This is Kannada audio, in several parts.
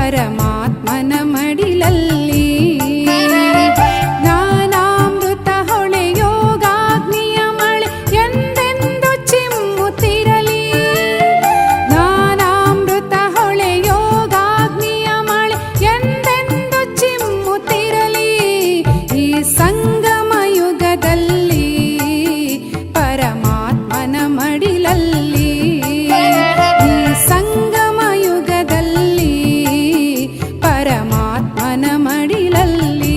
ಪರಮಾತ್ಮನ ಮಡಿಲಲ್ಲಿ. ಜ್ಞಾನಾಮೃತ ಹೊಳೆ ಯೋಗಾಗ್ನಿಯ ಮಳೆ ಎಂದೆಂದು ಚಿಮ್ಮುತ್ತಿರಲಿ. ಜ್ಞಾನಾಮೃತ ಹೊಳೆ ಯೋಗಾಗ್ನಿಯ ಮಳೆ ಎಂದೆಂದು ಚಿಮ್ಮುತ್ತಿರಲಿ. ಈ ಸಂಗಮ ಯುಗದಲ್ಲಿ ಪರಮಾತ್ಮನ ಮಡಿಲಲ್ಲಿ. ಈ ಸಂಗಮ ಯುಗದಲ್ಲಿ ಪರಮಾತ್ಮನ ಮಡಿಲಲ್ಲಿ.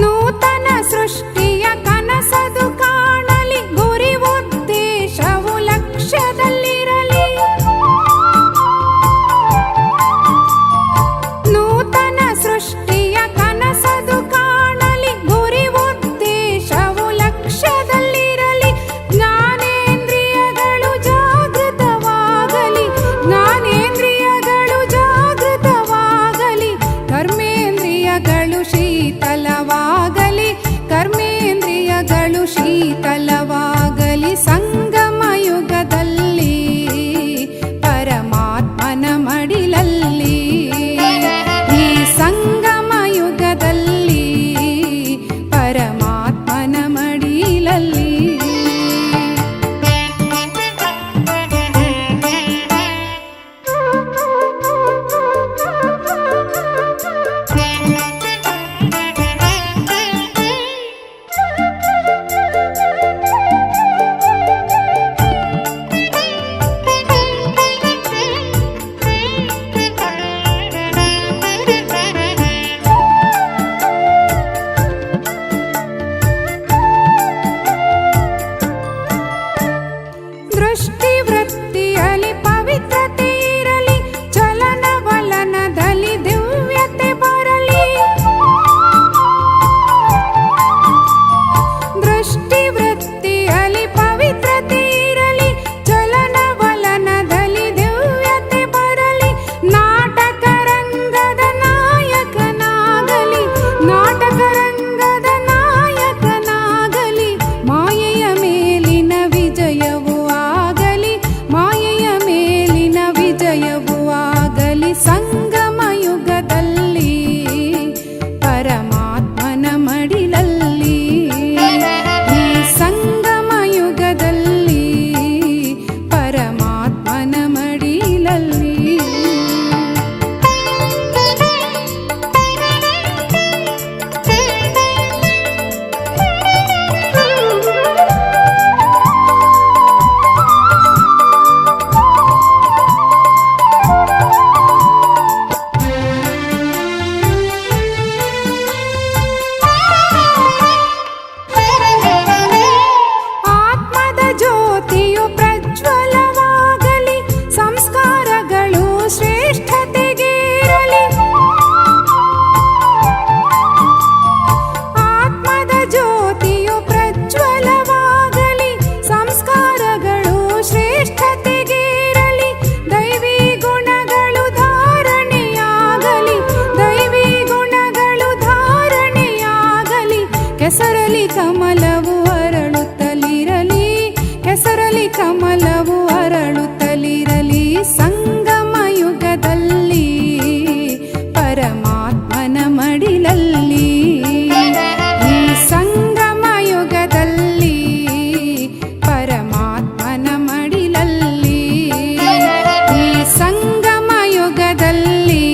ನೂತನ ಸೃಷ್ಟಿಯ ಕನಸದು ಕಾಣಲಿ, ಗುರಿ ಉದ್ದೇಶವು ಲಕ್ಷ್ಯದಲ್ಲಿರಲಿ. ನೂತನ ಸೃಷ್ಟಿಯ ಕನಸದು ಕಾಣಲಿ, ಗುರಿ ಉದ್ದೇಶವು ಲಕ್ಷ್ಯದಲ್ಲಿರಲಿ. ಜ್ಞಾನೇಂದ್ರಿಯಗಳು ಜಾಗೃತವಾಗಲಿ, ಜ್ಞಾನೇಂದ್ರಿಯಗಳು ಜಾಗೃತವಾಗಲಿ. ಕರ್ಮೇಂದ್ರಿಯಗಳು ಶೀತಲವಾಗಲಿ, ಕರ್ಮೇಂದ್ರಿಯಗಳು ಶೀತಲವಾಗಲಿ. ಸಂಗಮ ಯುಗದಲ್ಲಿ ಪರಮಾತ್ಮನ ಮಡಿಲಲ್ಲಿ. ಈ ಸಂಗಮ ಯುಗದಲ್ಲಿ ಪರಮಾತ್ಮನ ಮಡಿಲಲ್ಲಿ. ದೃಷ್ಟಿವೃತ್ತಿಯಲ್ಲಿ ಪವಿತ್ರತೆ ಇರಲಿ, ಚಲನವಲನದಲ್ಲಿ ದಿವ್ಯತೆ ಬರಲಿ. ದೃಷ್ಟಿವೃತ್ತಿಯಲ್ಲಿ ಪವಿತ್ರತೆ ಇರಲಿ, ಚಲನವಲನದಲ್ಲಿ ದಿವ್ಯತೆ ಬರಲಿ. ನಾಟಕ ರಂಗದ ನಾಯಕನಾಗಲಿ, ನಾಟಕ ರಂಗದ ನಾಯಕನಾಗಲಿ. ಮಾಯೆಯ ಮೇಲಿನ ವಿಜಯವು ಆಗಲಿ, ಮಾಯೆಯ ಮೇಲಿನ ವಿಜಯವು ಆಗಲಿ. ಸಂಗಮ ಯುಗದಲ್ಲಿ ಪರಮಾತ್ಮನ ಮಡಿಲಲ್ಲಿ. ಈ ಸಂಗಮ ಯುಗದಲ್ಲಿ ಪರಮಾತ್ಮನ ಮಡಿಲಲ್ಲಿ. ಆತ್ಮದ ಜ್ಯೋತಿಯು ಪ್ರಜ್ವಲವಾಗಲಿ, ಸಂಸ್ಕಾರಗಳು ಶ್ರೇಷ್ಠತೆಗೇರಲಿ. ಆತ್ಮದ ಜ್ಯೋತಿಯು ಪ್ರಜ್ವಲವಾಗಲಿ, ಸಂಸ್ಕಾರಗಳು ಶ್ರೇಷ್ಠತೆಗೇರಲಿ. ದೈವಿ ಗುಣಗಳು ಧಾರಣೆಯಾಗಲಿ, ದೈವಿ ಗುಣಗಳು ಧಾರಣೆಯಾಗಲಿ. ಕೆಸರಲಿ ಕಮಲವು ಅರಳುತ್ತಲಿರಲಿ, ಕೆಸರಲಿ ಕಮಲವು ಅರಳುತ್ತಲಿರಲಿ. ಸಂಗಮ ಯುಗದಲ್ಲಿ ಪರಮಾತ್ಮನ ಮಡಿಲಲ್ಲಿ. ಈ ಸಂಗಮ ಯುಗದಲ್ಲಿ ಪರಮಾತ್ಮನ ಮಡಿಲಲ್ಲಿ. ಈ ಸಂಗಮ ಯುಗದಲ್ಲಿ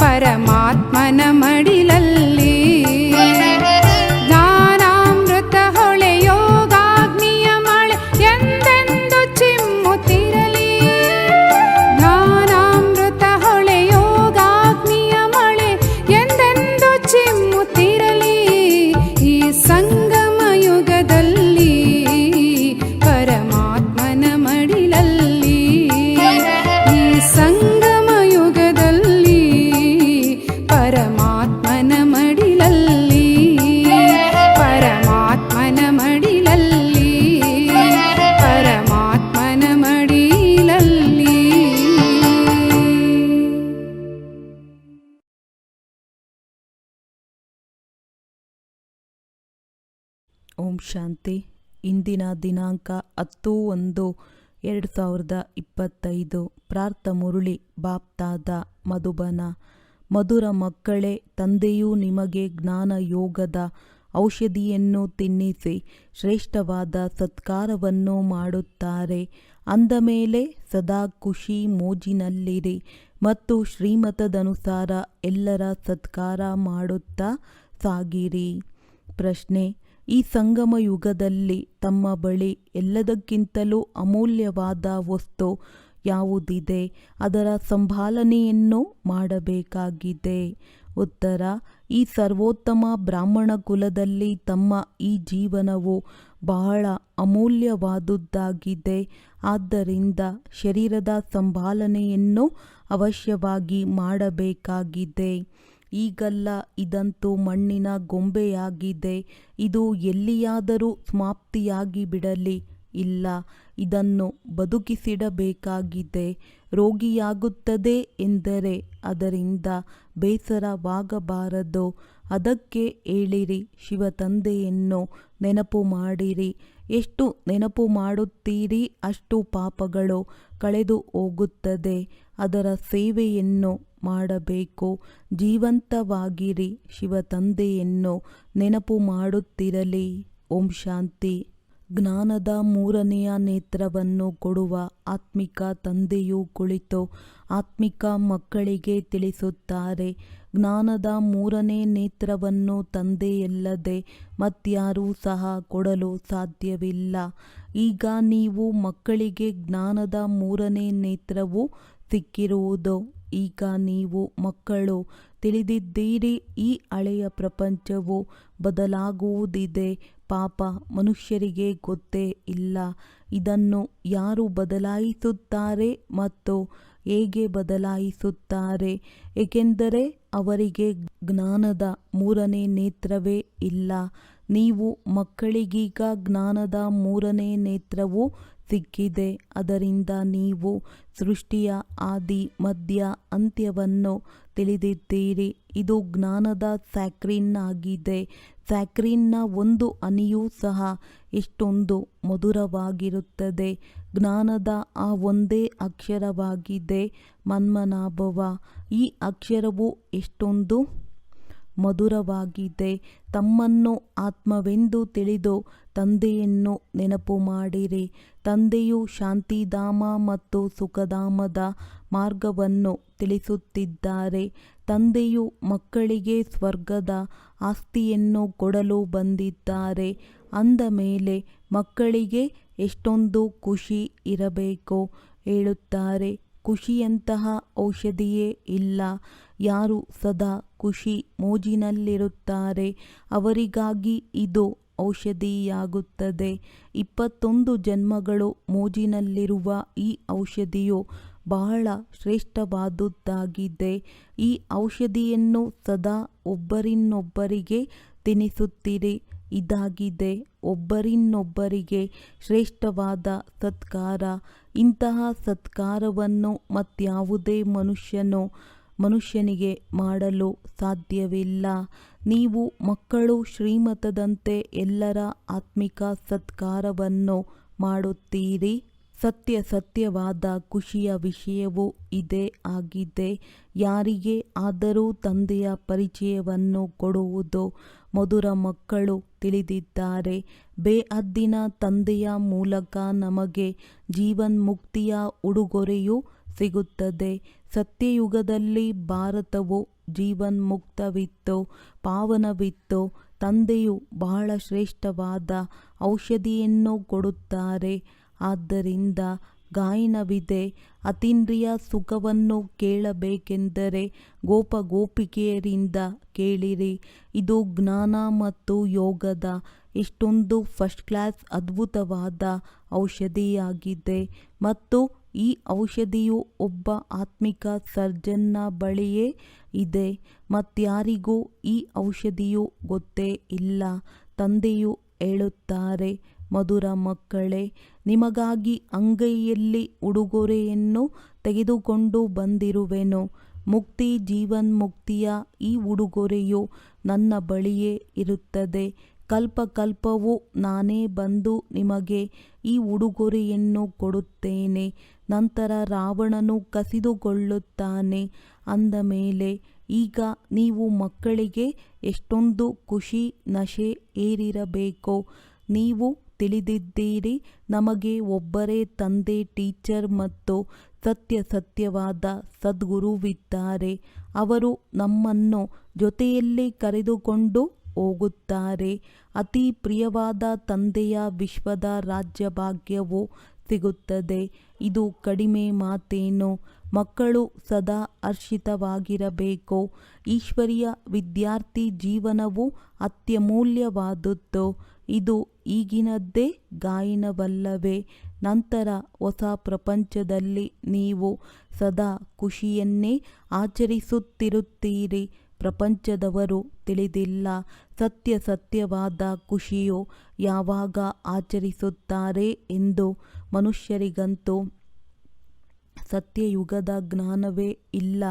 ಪರಮಾತ್ಮನ ಮಡಿಲಲ್ಲಿ. ಜ್ಞಾನಾಮೃತ ಹೊಳೆ ಯೋಗಾಗ್ನಿಯ ಮಳೆ ಎಂದೆಂದು ಓಂ ಶಾಂತಿ. ಇಂದಿನ ದಿನಾಂಕ 10/1/2025. ಪ್ರಾರ್ಥ ಮುರಳಿ ಬಾಪ್ತಾದ ಮಧುಬನ. ಮಧುರ ಮಕ್ಕಳೇ, ತಂದೆಯು ನಿಮಗೆ ಜ್ಞಾನ ಯೋಗದ ಔಷಧಿಯನ್ನು ತಿನ್ನಿಸಿ ಶ್ರೇಷ್ಠವಾದ ಸತ್ಕಾರವನ್ನು ಮಾಡುತ್ತಾರೆ. ಅಂದ ಮೇಲೆ ಸದಾ ಖುಷಿ ಮೋಜಿನಲ್ಲಿರಿ ಮತ್ತು ಶ್ರೀಮತದನುಸಾರ ಎಲ್ಲರ ಸತ್ಕಾರ ಮಾಡುತ್ತಾ ಸಾಗಿರಿ. ಪ್ರಶ್ನೆ: ಈ ಸಂಗಮ ಯುಗದಲ್ಲಿ ತಮ್ಮ ಬಳಿ ಎಲ್ಲದಕ್ಕಿಂತಲೂ ಅಮೂಲ್ಯವಾದ ವಸ್ತು ಯಾವುದಿದೆ? ಅದರ ಸಂಭಾಲನೆಯನ್ನು ಮಾಡಬೇಕಾಗಿದೆ. ಉತ್ತರ: ಈ ಸರ್ವೋತ್ತಮ ಬ್ರಾಹ್ಮಣ ಕುಲದಲ್ಲಿ ತಮ್ಮ ಈ ಜೀವನವು ಬಹಳ ಅಮೂಲ್ಯವಾದುದಾಗಿದೆ. ಆದ್ದರಿಂದ ಶರೀರದ ಸಂಭಾಲನೆಯನ್ನು ಅವಶ್ಯವಾಗಿ ಮಾಡಬೇಕಾಗಿದೆ. ಈಗಲ್ಲ, ಇದಂತೂ ಮಣ್ಣಿನ ಗೊಂಬೆಯಾಗಿದೆ. ಇದು ಎಲ್ಲಿಯಾದರೂ ಸಮಾಪ್ತಿಯಾಗಿ ಬಿಡಲಿ. ಇಲ್ಲ, ಇದನ್ನು ಬದುಕಿಸಿಡಬೇಕಾಗಿದೆ. ರೋಗಿಯಾಗುತ್ತದೆ ಎಂದರೆ ಅದರಿಂದ ಬೇಸರವಾಗಬಾರದು. ಅದಕ್ಕೆ ಹೇಳಿರಿ, ಶಿವತಂದೆಯನ್ನು ನೆನಪು ಮಾಡಿರಿ. ಎಷ್ಟು ನೆನಪು ಮಾಡುತ್ತೀರಿ ಅಷ್ಟು ಪಾಪಗಳು ಕಳೆದು ಹೋಗುತ್ತದೆ. ಅದರ ಸೇವೆಯನ್ನು ಮಾಡಬೇಕು. ಜೀವಂತವಾಗಿರಿ. ಶಿವತಂದೆಯನ್ನು ನೆನಪು ಮಾಡುತ್ತಿರಲಿ. ಓಂ ಶಾಂತಿ. ಜ್ಞಾನದ 3ನೆಯ ನೇತ್ರವನ್ನು ಕೊಡುವ ಆತ್ಮಿಕ ತಂದೆಯು ಕುಳಿತು ಆತ್ಮಿಕ ಮಕ್ಕಳಿಗೆ ತಿಳಿಸುತ್ತಾರೆ. ಜ್ಞಾನದ 3ನೇ ನೇತ್ರವನ್ನು ತಂದೆಯಲ್ಲದೆ ಮತ್ಯಾರೂ ಸಹ ಕೊಡಲು ಸಾಧ್ಯವಿಲ್ಲ. ಈಗ ನೀವು ಮಕ್ಕಳಿಗೆ ಜ್ಞಾನದ 3ನೇ ನೇತ್ರವು ಸಿಕ್ಕಿರುವುದು. ಈಗ ನೀವು ಮಕ್ಕಳು ತಿಳಿದಿದ್ದೀರಿ, ಈ ಹಳೆಯ ಪ್ರಪಂಚವು ಬದಲಾಗುವುದಿದೆ. ಪಾಪ ಮನುಷ್ಯರಿಗೆ ಗೊತ್ತೇ ಇಲ್ಲ. ಇದನ್ನು ಯಾರು ಬದಲಾಯಿಸುತ್ತಾರೆ ಮತ್ತು ಹೇಗೆ ಬದಲಾಯಿಸುತ್ತಾರೆ? ಏಕೆಂದರೆ ಅವರಿಗೆ ಜ್ಞಾನದ 3ನೇ ನೇತ್ರವೇ ಇಲ್ಲ. ನೀವು ಮಕ್ಕಳಿಗೀಗ ಜ್ಞಾನದ 3ನೇ ನೇತ್ರವು ಸಿಕ್ಕಿದೆ. ಅದರಿಂದ ನೀವು ಸೃಷ್ಟಿಯ ಆದಿ ಮಧ್ಯ ಅಂತ್ಯವನ್ನು ತಿಳಿದಿದ್ದೀರಿ. ಇದು ಜ್ಞಾನದ ಸ್ಯಾಕ್ರಿನ್ ಆಗಿದೆ. ಸ್ಯಾಕ್ರಿನ್ನ ಒಂದು ಹನಿಯೂ ಸಹ ಎಷ್ಟೊಂದು ಮಧುರವಾಗಿರುತ್ತದೆ. ಜ್ಞಾನದ ಆ ಒಂದೇ ಅಕ್ಷರವಾಗಿದೆ ಮನ್ಮನಾಭವ. ಈ ಅಕ್ಷರವು ಎಷ್ಟೊಂದು ಮಧುರವಾಗಿದೆ. ತಮ್ಮನ್ನು ಆತ್ಮವೆಂದು ತಿಳಿದು ತಂದೆಯನ್ನು ನೆನಪು ಮಾಡಿರಿ. ತಂದೆಯು ಶಾಂತಿಧಾಮ ಮತ್ತು ಸುಖಧಾಮದ ಮಾರ್ಗವನ್ನು ತಿಳಿಸುತ್ತಿದ್ದಾರೆ. ತಂದೆಯು ಮಕ್ಕಳಿಗೆ ಸ್ವರ್ಗದ ಆಸ್ತಿಯನ್ನು ಕೊಡಲು ಬಂದಿದ್ದಾರೆ. ಅಂದ ಮೇಲೆ ಮಕ್ಕಳಿಗೆ ಎಷ್ಟೊಂದು ಖುಷಿ ಇರಬೇಕು. ಹೇಳುತ್ತಾರೆ, ಖುಷಿಯಂತಹ ಔಷಧಿಯೇ ಇಲ್ಲ. ಯಾರು ಸದಾ ಖುಷಿ ಮೋಜಿನಲ್ಲಿರುತ್ತಾರೆ ಅವರಿಗಾಗಿ ಇದು ಔಷಧಿಯಾಗುತ್ತದೆ. 21 ಜನ್ಮಗಳು ಮೋಜಿನಲ್ಲಿರುವ ಈ ಔಷಧಿಯು ಬಹಳ ಶ್ರೇಷ್ಠವಾದುದಾಗಿದೆ. ಈ ಔಷಧಿಯನ್ನು ಸದಾ ಒಬ್ಬರಿನ್ನೊಬ್ಬರಿಗೆ ತಿನ್ನಿಸುತ್ತಿರಿ. ಇದಾಗಿದೆ ಒಬ್ಬರಿನ್ನೊಬ್ಬರಿಗೆ ಶ್ರೇಷ್ಠವಾದ ಸತ್ಕಾರ. ಇಂತಹ ಸತ್ಕಾರವನ್ನು ಮತ್ಯಾವುದೇ ಮನುಷ್ಯನಿಗೆ ಮಾಡಲು ಸಾಧ್ಯವಿಲ್ಲ. ನೀವು ಮಕ್ಕಳು ಶ್ರೀಮತದಂತೆ ಎಲ್ಲರ ಆತ್ಮಿಕ ಸತ್ಕಾರವನ್ನು ಮಾಡುತ್ತೀರಿ. ಸತ್ಯವಾದ ಖುಷಿಯ ವಿಷಯವೂ ಇದೇ ಆಗಿದೆ. ಯಾರಿಗೆ ಆದರೂ ತಂದೆಯ ಪರಿಚಯವನ್ನು ಕೊಡುವುದು. ಮಧುರ ಮಕ್ಕಳು ತಿಳಿದಿದ್ದಾರೆ. ಬೇಹದ್ದಿನ ತಂದೆಯ ಮೂಲಕ ನಮಗೆ ಜೀವನ್ಮುಕ್ತಿಯ ಉಡುಗೊರೆಯು ಸಿಗುತ್ತದೆ. ಸತ್ಯಯುಗದಲ್ಲಿ ಭಾರತವು ಜೀವನ್ಮುಕ್ತವಿತ್ತು, ಪಾವನವಿತ್ತು. ತಂದೆಯು ಬಹಳ ಶ್ರೇಷ್ಠವಾದ ಔಷಧಿಯನ್ನು ಕೊಡುತ್ತಾರೆ. ಆದ್ದರಿಂದ ಗಾಯನವಿದೆ. ಅತೀಂದ್ರಿಯ ಸುಖವನ್ನು ಕೇಳಬೇಕೆಂದರೆ ಗೋಪಿಕೆಯರಿಂದ ಕೇಳಿರಿ. ಇದು ಜ್ಞಾನ ಮತ್ತು ಯೋಗದ ಎಷ್ಟೊಂದು ಫಸ್ಟ್ ಕ್ಲಾಸ್ ಅದ್ಭುತವಾದ ಔಷಧಿಯಾಗಿದೆ. ಮತ್ತು ಈ ಔಷಧಿಯು ಒಬ್ಬ ಆತ್ಮಿಕ ಸರ್ಜನ್ನ ಬಳಿಯೇ ಇದೆ. ಮತ್ಯಾರಿಗೂ ಈ ಔಷಧಿಯು ಗೊತ್ತೇ ಇಲ್ಲ. ತಂದೆಯು ಹೇಳುತ್ತಾರೆ, ಮಧುರ ಮಕ್ಕಳೇ, ನಿಮಗಾಗಿ ಅಂಗೈಯಲ್ಲಿ ಉಡುಗೊರೆಯನ್ನು ತೆಗೆದುಕೊಂಡು ಬಂದಿರುವೆನು. ಜೀವನ್ಮುಕ್ತಿಯ ಈ ಉಡುಗೊರೆಯು ನನ್ನ ಬಳಿಯೇ ಇರುತ್ತದೆ. ಕಲ್ಪಕಲ್ಪವೂ ನಾನೇ ಬಂದು ನಿಮಗೆ ಈ ಉಡುಗೊರೆಯನ್ನು ಕೊಡುತ್ತೇನೆ. ನಂತರ ರಾವಣನು ಕಸಿದುಕೊಳ್ಳುತ್ತಾನೆ. ಅಂದ ಮೇಲೆ ಈಗ ನೀವು ಮಕ್ಕಳಿಗೆ ಎಷ್ಟೊಂದು ಖುಷಿ ನಶೆ ಏರಿರಬೇಕೋ ನೀವು ತಿಳಿದಿದ್ದೀರಿ. ನಮಗೆ ಒಬ್ಬರೇ ತಂದೆ ಟೀಚರ್ ಮತ್ತು ಸತ್ಯವಾದ ಸದ್ಗುರುವಿದ್ದಾರೆ. ಅವರು ನಮ್ಮನ್ನು ಜೊತೆಯಲ್ಲಿ ಕರೆದುಕೊಂಡು ಹೋಗುತ್ತಾರೆ. ಅತಿ ಪ್ರಿಯವಾದ ತಂದೆಯ ವಿಶ್ವದ ರಾಜ್ಯಭಾಗ್ಯವು ಸಿಗುತ್ತದೆ. ಇದು ಕಡಿಮೆ ಮಾತೇನು. ಮಕ್ಕಳು ಸದಾ ಹರ್ಷಿತವಾಗಿರಬೇಕು. ಈಶ್ವರೀಯ ವಿದ್ಯಾರ್ಥಿ ಜೀವನವು ಅತ್ಯಮೂಲ್ಯವಾದುದು. ಇದು ಈಗಿನದ್ದೇ ಗಾಯನವಲ್ಲವೇ? ನಂತರ ಹೊಸ ಪ್ರಪಂಚದಲ್ಲಿ ನೀವು ಸದಾ ಖುಷಿಯನ್ನೇ ಆಚರಿಸುತ್ತಿರುತ್ತೀರಿ. ಪ್ರಪಂಚದವರು ತಿಳಿದಿಲ್ಲ ಸತ್ಯವಾದ ಖುಷಿಯು ಯಾವಾಗ ಆಚರಿಸುತ್ತಾರೆ ಎಂದು. ಮನುಷ್ಯರಿಗಂತೂ ಸತ್ಯಯುಗದ ಜ್ಞಾನವೇ ಇಲ್ಲ.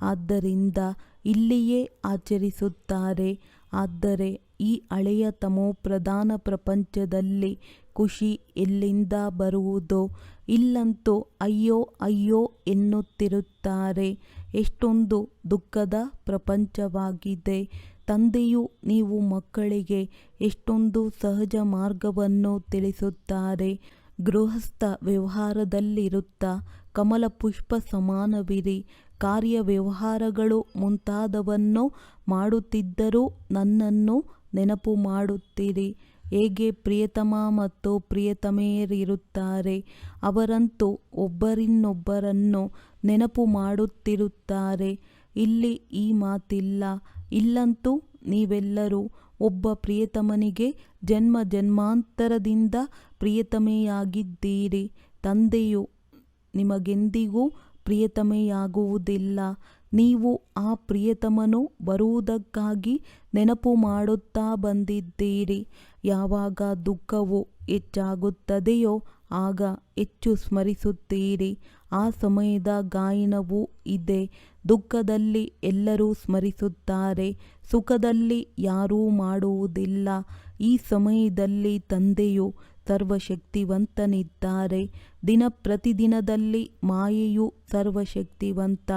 ಆದ್ದರಿಂದ ಇಲ್ಲಿಯೇ ಆಚರಿಸುತ್ತಾರೆ. ಆದರೆ ಈ ಹಳೆಯ ತಮೋಪ್ರಧಾನ ಪ್ರಪಂಚದಲ್ಲಿ ಖುಷಿ ಎಲ್ಲಿಂದ ಬರುವುದೋ? ಇಲ್ಲಂತೂ ಅಯ್ಯೋ ಅಯ್ಯೋ ಎನ್ನುತ್ತಿರುತ್ತಾರೆ. ಎಷ್ಟೊಂದು ದುಃಖದ ಪ್ರಪಂಚವಾಗಿದೆ. ತಂದೆಯು ನೀವು ಮಕ್ಕಳಿಗೆ ಎಷ್ಟೊಂದು ಸಹಜ ಮಾರ್ಗವನ್ನು ತಿಳಿಸುತ್ತಾರೆ. ಗೃಹಸ್ಥ ವ್ಯವಹಾರದಲ್ಲಿರುತ್ತಾ ಕಮಲಪುಷ್ಪ ಸಮಾನವಿರಿ. ಕಾರ್ಯವ್ಯವಹಾರಗಳು ಮುಂತಾದವನ್ನು ಮಾಡುತ್ತಿದ್ದರೂ ನನ್ನನ್ನು ನೆನಪು ಮಾಡುತ್ತೀರಿ. ಹೇಗೆ ಪ್ರಿಯತಮ ಮತ್ತು ಪ್ರಿಯತಮೆಯರಿರುತ್ತಾರೆ, ಅವರಂತೂ ಒಬ್ಬರಿನ್ನೊಬ್ಬರನ್ನು ನೆನಪು ಮಾಡುತ್ತಿರುತ್ತಾರೆ. ಇಲ್ಲಿ ಈ ಮಾತಿಲ್ಲ. ಇಲ್ಲಂತೂ ನೀವೆಲ್ಲರೂ ಒಬ್ಬ ಪ್ರಿಯತಮನಿಗೆ ಜನ್ಮ ಜನ್ಮಾಂತರದಿಂದ ಪ್ರಿಯತಮೆಯಾಗಿದ್ದೀರಿ. ತಂದೆಯು ನಿಮಗೆಂದಿಗೂ ಪ್ರಿಯತಮೆಯಾಗುವುದಿಲ್ಲ. ನೀವು ಆ ಪ್ರಿಯತಮನು ಬರುವುದಕ್ಕಾಗಿ ನೆನಪು ಮಾಡುತ್ತಾ ಬಂದಿದ್ದೀರಿ. ಯಾವಾಗ ದುಃಖವು ಹೆಚ್ಚಾಗುತ್ತದೆಯೋ ಆಗ ಹೆಚ್ಚು ಸ್ಮರಿಸುತ್ತೀರಿ. ಆ ಸಮಯದ ಗಾಯನವೂ ಇದೆ. ದುಃಖದಲ್ಲಿ ಎಲ್ಲರೂ ಸ್ಮರಿಸುತ್ತಾರೆ, ಸುಖದಲ್ಲಿ ಯಾರೂ ಮಾಡುವುದಿಲ್ಲ. ಈ ಸಮಯದಲ್ಲಿ ತಂದೆಯು ಸರ್ವಶಕ್ತಿವಂತನಿದ್ದಾರೆ. ಪ್ರತಿದಿನದಲ್ಲಿ ಮಾಯೆಯು ಸರ್ವಶಕ್ತಿವಂತ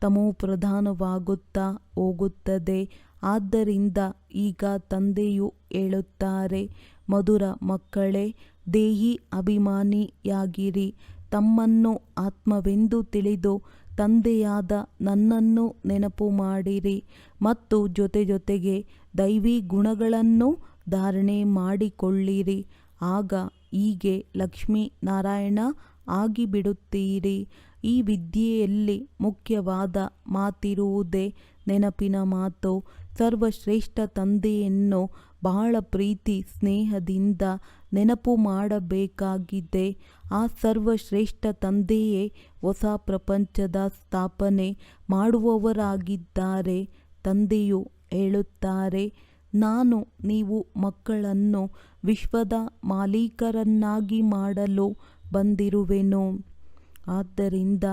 ತಮೋಪ್ರಧಾನವಾಗುತ್ತಾ ಹೋಗುತ್ತದೆ. ಆದ್ದರಿಂದ ಈಗ ತಂದೆಯು ಹೇಳುತ್ತಾರೆ, ಮಧುರ ಮಕ್ಕಳೇ, ದೇಹಿ ಅಭಿಮಾನಿಯಾಗಿರಿ. ತಮ್ಮನ್ನು ಆತ್ಮವೆಂದು ತಿಳಿದು ತಂದೆಯಾದ ನನ್ನನ್ನು ನೆನಪು ಮಾಡಿರಿ ಮತ್ತು ಜೊತೆಗೆ ದೈವಿ ಗುಣಗಳನ್ನು ಧಾರಣೆ ಮಾಡಿಕೊಳ್ಳಿರಿ. ಆಗ ಹೀಗೆ ಲಕ್ಷ್ಮೀ ನಾರಾಯಣ ಆಗಿಬಿಡುತ್ತೀರಿ. ಈ ವಿದ್ಯೆಯಲ್ಲಿ ಮುಖ್ಯವಾದ ಮಾತಿರುವುದೇ ನೆನಪಿನ ಮಾತು. ಸರ್ವಶ್ರೇಷ್ಠ ತಂದೆಯನ್ನು ಬಹಳ ಪ್ರೀತಿ ಸ್ನೇಹದಿಂದ ನೆನಪು ಮಾಡಬೇಕಾಗಿದೆ. ಆ ಸರ್ವಶ್ರೇಷ್ಠ ತಂದೆಯೇ ಹೊಸ ಪ್ರಪಂಚದ ಸ್ಥಾಪನೆ ಮಾಡುವವರಾಗಿದ್ದಾರೆ. ತಂದೆಯು ಹೇಳುತ್ತಾರೆ, ನಾನು ನೀವು ಮಕ್ಕಳನ್ನು ವಿಶ್ವದ ಮಾಲೀಕರನ್ನಾಗಿ ಮಾಡಲು ಬಂದಿರುವೆನು. ಆದ್ದರಿಂದ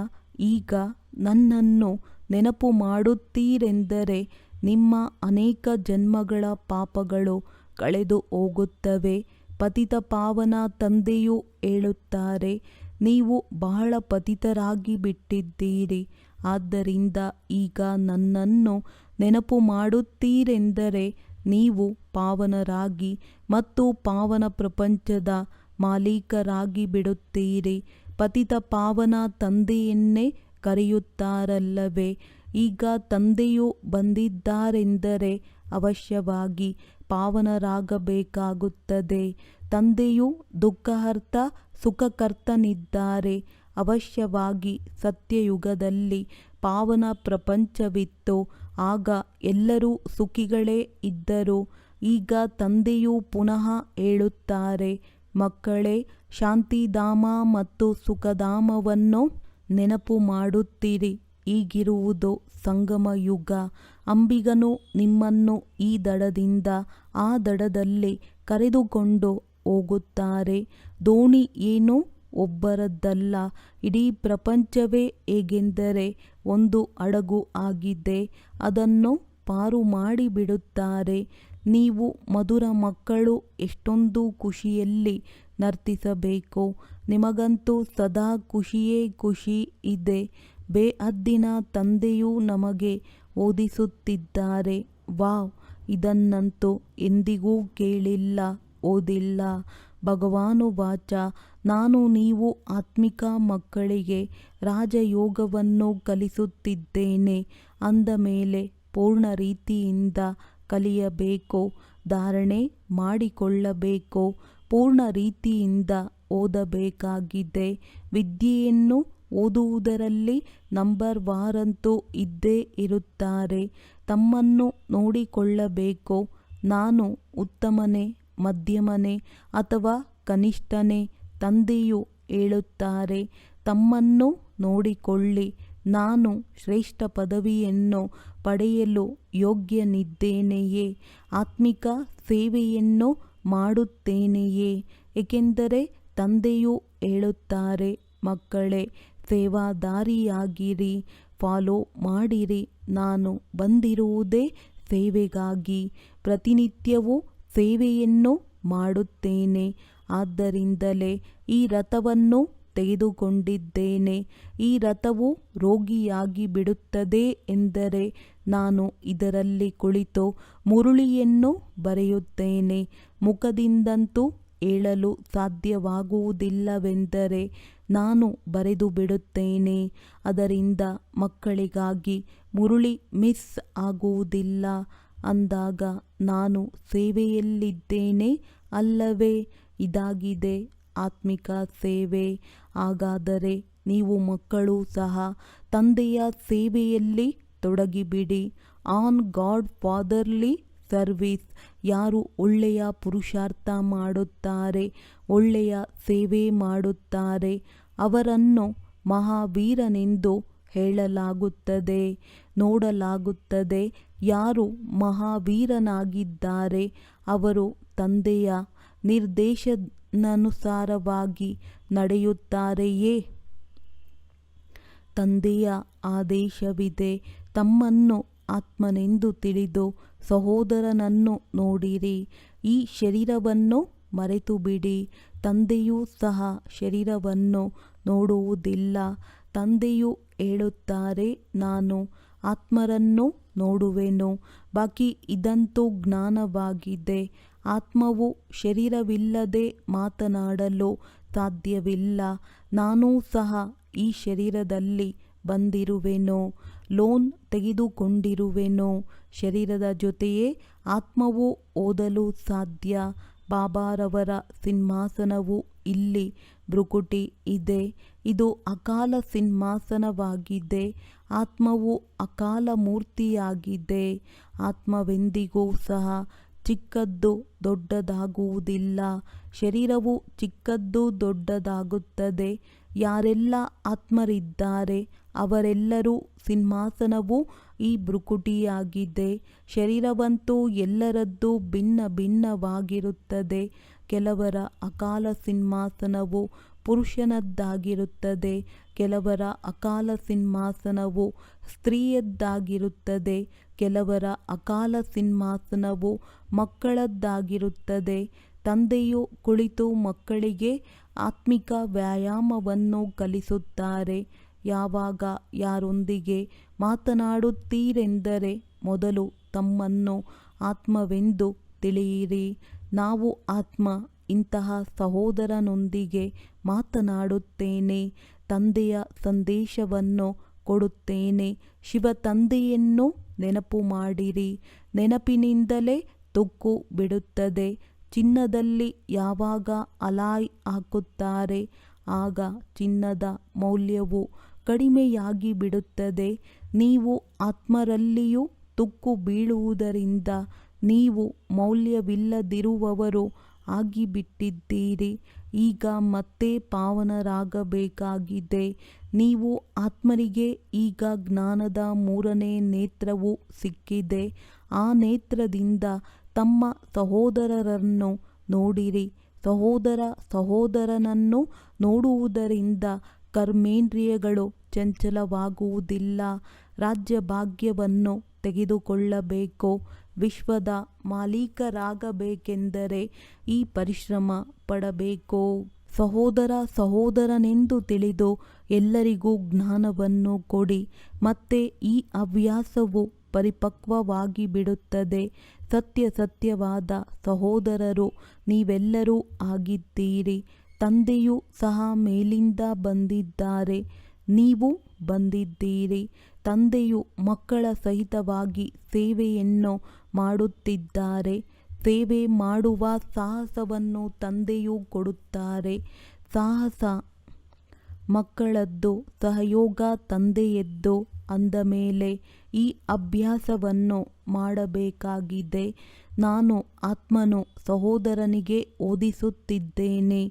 ಈಗ ನನ್ನನ್ನು ನೆನಪು ಮಾಡುತ್ತೀರೆಂದರೆ ನಿಮ್ಮ ಅನೇಕ ಜನ್ಮಗಳ ಪಾಪಗಳು ಕಳೆದು ಹೋಗುತ್ತವೆ. ಪತಿತ ಪಾವನ ತಂದೆಯು ಹೇಳುತ್ತಾರೆ, ನೀವು ಬಹಳ ಪತಿತರಾಗಿ ಬಿಟ್ಟಿದ್ದೀರಿ. ಆದ್ದರಿಂದ ಈಗ ನನ್ನನ್ನು ನೆನಪು ಮಾಡುತ್ತೀರೆಂದರೆ ನೀವು ಪಾವನರಾಗಿ ಮತ್ತು ಪಾವನ ಪ್ರಪಂಚದ ಮಾಲೀಕರಾಗಿ ಬಿಡುತ್ತೀರಿ. ಪತಿತ ಪಾವನ ತಂದೆಯನ್ನೇ ಕರೆಯುತ್ತಾರಲ್ಲವೇ? ಈಗ ತಂದೆಯು ಬಂದಿದ್ದಾರೆಂದರೆ ಅವಶ್ಯವಾಗಿ ಪಾವನರಾಗಬೇಕಾಗುತ್ತದೆ. ತಂದೆಯು ದುಃಖಹರ್ತ ಸುಖಕರ್ತನಿದ್ದಾರೆ. ಅವಶ್ಯವಾಗಿ ಸತ್ಯಯುಗದಲ್ಲಿ ಪಾವನ ಪ್ರಪಂಚವಿತ್ತು. ಆಗ ಎಲ್ಲರೂ ಸುಖಿಗಳೇ ಇದ್ದರು. ಈಗ ತಂದೆಯು ಪುನಃ ಹೇಳುತ್ತಾರೆ, ಮಕ್ಕಳೇ, ಶಾಂತಿಧಾಮ ಮತ್ತು ಸುಖಧಾಮವನ್ನು ನೆನಪು ಮಾಡುತ್ತೀರಿ. ಈಗಿರುವುದು ಸಂಗಮ ಯುಗ. ಅಂಬಿಗನು ನಿಮ್ಮನ್ನು ಈ ದಡದಿಂದ ಆ ದಡದಲ್ಲಿ ಕರೆದುಕೊಂಡು ಹೋಗುತ್ತಾರೆ. ದೋಣಿ ಏನು ಒಬ್ಬರದ್ದಲ್ಲ, ಇಡೀ ಪ್ರಪಂಚವೇ ಹೇಗೆಂದರೆ ಒಂದು ಹಡಗು ಆಗಿದೆ. ಅದನ್ನು ಪಾರು ಮಾಡಿಬಿಡುತ್ತಾರೆ. ನೀವು ಮಧುರ ಮಕ್ಕಳು ಎಷ್ಟೊಂದು ಖುಷಿಯಲ್ಲಿ ನರ್ತಿಸಬೇಕು. ನಿಮಗಂತೂ ಸದಾ ಖುಷಿಯೇ ಖುಷಿ ಇದೆ. ಬೇಹದ್ದಿನ ತಂದೆಯೂ ನಮಗೆ ಓದಿಸುತ್ತಿದ್ದಾರೆ. ವಾವ್, ಇದನ್ನಂತೂ ಎಂದಿಗೂ ಕೇಳಿಲ್ಲ, ಓದಿಲ್ಲ. ಭಗವಾನುವಾಚ, ನಾನು ನೀವು ಆತ್ಮಿಕ ಮಕ್ಕಳಿಗೆ ರಾಜಯೋಗವನ್ನು ಕಲಿಸುತ್ತಿದ್ದೇನೆ ಅಂದ ಮೇಲೆ ಪೂರ್ಣ ರೀತಿಯಿಂದ ಕಲಿಯಬೇಕು, ಧಾರಣೆ ಮಾಡಿಕೊಳ್ಳಬೇಕು, ಪೂರ್ಣ ರೀತಿಯಿಂದ ಓದಬೇಕಾಗಿದೆ. ವಿದ್ಯೆಯನ್ನು ಓದುವುದರಲ್ಲಿ ನಂಬರ್ ವಾರಂತೂ ಇದ್ದೇ ಇರುತ್ತಾರೆ. ತಮ್ಮನ್ನು ನೋಡಿಕೊಳ್ಳಬೇಕು. ನಾನು ಉತ್ತಮನೇ, ಮಧ್ಯಮನೇ ಅಥವಾ ಕನಿಷ್ಠನೇ? ತಂದೆಯು ಹೇಳುತ್ತಾರೆ, ತಮ್ಮನ್ನು ನೋಡಿಕೊಳ್ಳಿ. ನಾನು ಶ್ರೇಷ್ಠ ಪದವಿಯನ್ನು ಪಡೆಯಲು ಯೋಗ್ಯನಿದ್ದೇನೆಯೇ? ಆತ್ಮಿಕ ಸೇವೆಯನ್ನು ಮಾಡುತ್ತೇನೆಯೇ? ಏಕೆಂದರೆ ತಂದೆಯು ಹೇಳುತ್ತಾರೆ, ಮಕ್ಕಳೇ, ಸೇವಾದಾರಿಯಾಗಿರಿ, ಫಾಲೋ ಮಾಡಿರಿ. ನಾನು ಬಂದಿರುವುದೇ ಸೇವೆಗಾಗಿ. ಪ್ರತಿನಿತ್ಯವೂ ಸೇವೆಯನ್ನು ಮಾಡುತ್ತೇನೆ. ಆದ್ದರಿಂದಲೇ ಈ ರಥವನ್ನು ತೆಗೆದುಕೊಂಡಿದ್ದೇನೆ. ಈ ರಥವು ರೋಗಿಯಾಗಿ ಬಿಡುತ್ತದೆ ಎಂದರೆ ನಾನು ಇದರಲ್ಲಿ ಕುಳಿತು ಮುರುಳಿಯನ್ನು ಬರೆಯುತ್ತೇನೆ. ಮುಖದಿಂದಂತೂ ಹೇಳಲು ಸಾಧ್ಯವಾಗುವುದಿಲ್ಲವೆಂದರೆ ನಾನು ಬರೆದು ಬಿಡುತ್ತೇನೆ. ಅದರಿಂದ ಮಕ್ಕಳಿಗಾಗಿ ಮುರುಳಿ ಮಿಸ್ ಆಗುವುದಿಲ್ಲ. ಅಂದಾಗ ನಾನು ಸೇವೆಯಲ್ಲಿದ್ದೇನೆ ಅಲ್ಲವೇ? ಇದಾಗಿದೆ ಆತ್ಮಿಕ ಸೇವೆ. ಹಾಗಾದರೆ ನೀವು ಮಕ್ಕಳು ಸಹ ತಂದೆಯ ಸೇವೆಯಲ್ಲಿ ತೊಡಗಿಬಿಡಿ. On God fatherly service. ಯಾರು ಒಳ್ಳೆಯ ಪುರುಷಾರ್ಥ ಮಾಡುತ್ತಾರೆ, ಒಳ್ಳೆಯ ಸೇವೆ ಮಾಡುತ್ತಾರೆ, ಅವರನ್ನು ಮಹಾವೀರನೆಂದು ಹೇಳಲಾಗುತ್ತದೆ, ನೋಡಲಾಗುತ್ತದೆ. ಯಾರು ಮಹಾವೀರನಾಗಿದ್ದಾರೆ ಅವರು ತಂದೆಯ ನಿರ್ದೇಶನಾನುಸಾರವಾಗಿ ನಡೆಯುತ್ತಾರೆಯೇ? ತಂದೆಯ ಆದೇಶವಿದೆ, ತಮ್ಮನ್ನು ಆತ್ಮನೆಂದು ತಿಳಿದು ಸಹೋದರನನ್ನು ನೋಡಿರಿ. ಈ ಶರೀರವನ್ನು ಮರೆತು ಬಿಡಿ. ತಂದೆಯೂ ಸಹ ಶರೀರವನ್ನು ನೋಡುವುದಿಲ್ಲ. ತಂದೆಯು ಹೇಳುತ್ತಾರೆ, ನಾನು ಆತ್ಮರನ್ನು ನೋಡುವೆನು. ಬಾಕಿ ಇದಂತೂ ಜ್ಞಾನವಾಗಿದೆ. ಆತ್ಮವು ಶರೀರವಿಲ್ಲದೆ ಮಾತನಾಡಲು ಸಾಧ್ಯವಿಲ್ಲ. ನಾನೂ ಸಹ ಈ ಶರೀರದಲ್ಲಿ ಬಂದಿರುವೆನು, ಲೋನ್ ತೆಗೆದುಕೊಂಡಿರುವೆನು. ಶರೀರದ ಜೊತೆಯೇ ಆತ್ಮವು ಓದಲು ಸಾಧ್ಯ. ಬಾಬಾರವರ ಸಿಂಹಾಸನವು ಇಲ್ಲಿ ಭ್ರುಕುಟಿ ಇದೆ. ಇದು ಅಕಾಲ ಸಿಂಹಾಸನವಾಗಿದೆ. ಆತ್ಮವು ಅಕಾಲ ಮೂರ್ತಿಯಾಗಿದೆ. ಆತ್ಮವೆಂದಿಗೂ ಸಹ ಚಿಕ್ಕದ್ದು ದೊಡ್ಡದಾಗುವುದಿಲ್ಲ. ಶರೀರವು ಚಿಕ್ಕದ್ದು ದೊಡ್ಡದಾಗುತ್ತದೆ. ಯಾರೆಲ್ಲ ಆತ್ಮರಿದ್ದಾರೆ ಅವರೆಲ್ಲರೂ ಸಿಂಹಾಸನವು ಈ ಭ್ರುಕುಟಿಯಾಗಿದೆ. ಶರೀರವಂತೂ ಎಲ್ಲರದ್ದು ಭಿನ್ನ ಭಿನ್ನವಾಗಿರುತ್ತದೆ. ಕೆಲವರ ಅಕಾಲ ಸಿಂಹಾಸನವು ಪುರುಷನದ್ದಾಗಿರುತ್ತದೆ, ಕೆಲವರ ಅಕಾಲ ಸಿಂಹಾಸನವು ಸ್ತ್ರೀಯದ್ದಾಗಿರುತ್ತದೆ, ಕೆಲವರ ಅಕಾಲ ಸಿಂಹಾಸನವು ಮಕ್ಕಳದ್ದಾಗಿರುತ್ತದೆ. ತಂದೆಯು ಕುಳಿತು ಮಕ್ಕಳಿಗೆ ಆತ್ಮಿಕ ವ್ಯಾಯಾಮವನ್ನು ಕಲಿಸುತ್ತಾರೆ. ಯಾವಾಗ ಯಾರೊಂದಿಗೆ ಮಾತನಾಡುತ್ತೀರೆಂದರೆ ಮೊದಲು ತಮ್ಮನ್ನು ಆತ್ಮವೆಂದು ತಿಳಿಯಿರಿ. ನಾವು ಆತ್ಮ. ಇಂತಹ ಸಹೋದರನೊಂದಿಗೆ ಮಾತನಾಡುತ್ತೇನೆ. ತಂದೆಯ ಸಂದೇಶವನ್ನು ಕೊಡುತ್ತೇನೆ. ಶಿವ ತಂದೆಯನ್ನು ನೆನಪು ಮಾಡಿರಿ. ನೆನಪಿನಿಂದಲೇ ತುಕ್ಕು ಬಿಡುತ್ತದೆ. ಚಿನ್ನದಲ್ಲಿ ಯಾವಾಗ ಅಲಾಯ್ ಹಾಕುತ್ತಾರೆ ಆಗ ಚಿನ್ನದ ಮೌಲ್ಯವು ಕಡಿಮೆಯಾಗಿ ಬಿಡುತ್ತದೆ. ನೀವು ಆತ್ಮರಲ್ಲಿಯೂ ತುಕ್ಕು ಬೀಳುವುದರಿಂದ ನೀವು ಮೌಲ್ಯವಿಲ್ಲದಿರುವವರು ಆಗಿಬಿಟ್ಟಿದ್ದೀರಿ. ಈಗ ಮತ್ತೆ ಪಾವನರಾಗಬೇಕಾಗಿದೆ. ನೀವು ಆತ್ಮರಿಗೆ ಈಗ ಜ್ಞಾನದ ಮೂರನೇ ನೇತ್ರವು ಸಿಕ್ಕಿದೆ. ಆ ನೇತ್ರದಿಂದ ತಮ್ಮ ಸಹೋದರರನ್ನು ನೋಡಿರಿ. ಸಹೋದರನನ್ನು ನೋಡುವುದರಿಂದ ಕರ್ಮೇಂದ್ರಿಯಗಳು ಚಂಚಲವಾಗುವುದಿಲ್ಲ. ರಾಜ್ಯಭಾಗ್ಯವನ್ನು ತೆಗೆದುಕೊಳ್ಳಬೇಕು. ವಿಶ್ವದ ಮಾಲೀಕರಾಗಬೇಕೆಂದರೆ ಈ ಪರಿಶ್ರಮ ಪಡಬೇಕು. ಸಹೋದರನೆಂದು ತಿಳಿದು ಎಲ್ಲರಿಗೂ ಜ್ಞಾನವನ್ನು ಕೊಡಿ. ಮತ್ತೆ ಈ ಹವ್ಯಾಸವು ಪರಿಪಕ್ವವಾಗಿ ಬಿಡುತ್ತದೆ. ಸತ್ಯವಾದ ಸಹೋದರರು ನೀವೆಲ್ಲರೂ ಆಗಿದ್ದೀರಿ. ತಂದೆಯೂ ಸಹ ಮೇಲಿಂದ ಬಂದಿದ್ದಾರೆ, ನೀವು ಬಂದಿದ್ದೀರಿ. ತಂದೆಯು ಮಕ್ಕಳ ಸಹಿತವಾಗಿ ಸೇವೆಯನ್ನು ಮಾಡುತ್ತಿದ್ದಾರೆ. ಸೇವೆ ಮಾಡುವ ಸಾಹಸವನ್ನು ತಂದೆಯು ಕೊಡುತ್ತಾರೆ. ಸಾಹಸ ಮಕ್ಕಳದ್ದು, ಸಹಯೋಗ ತಂದೆಯದ್ದು. ಅಂದ ಮೇಲೆ ಈ ಅಭ್ಯಾಸವನ್ನು ಮಾಡಬೇಕಾಗಿದೆ. ನಾನು ಆತ್ಮನು ಸಹೋದರನಿಗೆ ಓದಿಸುತ್ತಿದ್ದೇನೆ.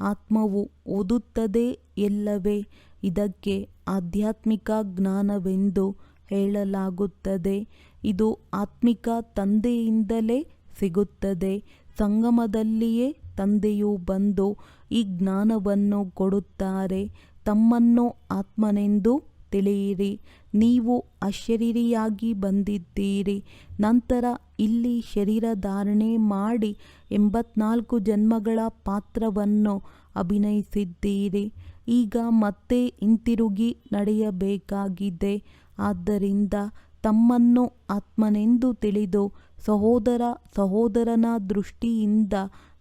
ಆತ್ಮವು ಓದುತ್ತದೆ ಎಲ್ಲವೇ. ಇದಕ್ಕೆ ಆಧ್ಯಾತ್ಮಿಕ ಜ್ಞಾನವೆಂದು ಹೇಳಲಾಗುತ್ತದೆ. ಇದು ಆತ್ಮಿಕ ತಂದೆಯಿಂದಲೇ ಸಿಗುತ್ತದೆ. ಸಂಗಮದಲ್ಲಿಯೇ ತಂದೆಯು ಬಂದು ಈ ಜ್ಞಾನವನ್ನು ಕೊಡುತ್ತಾರೆ. ತಮ್ಮನ್ನು ಆತ್ಮನೆಂದು ತಿಳಿಯಿರಿ. ನೀವು ಅಶರೀರಿಯಾಗಿ ಬಂದಿದ್ದೀರಿ. ನಂತರ ಇಲ್ಲಿ ಶರೀರ ಧಾರಣೆ ಮಾಡಿ 84 ಜನ್ಮಗಳ ಪಾತ್ರವನ್ನು ಅಭಿನಯಿಸಿದ್ದೀರಿ. ಈಗ ಮತ್ತೆ ಹಿಂತಿರುಗಿ ನಡೆಯಬೇಕಾಗಿದೆ. ಆದ್ದರಿಂದ ತಮ್ಮನ್ನು ಆತ್ಮನೆಂದು ತಿಳಿದು ಸಹೋದರನ ದೃಷ್ಟಿಯಿಂದ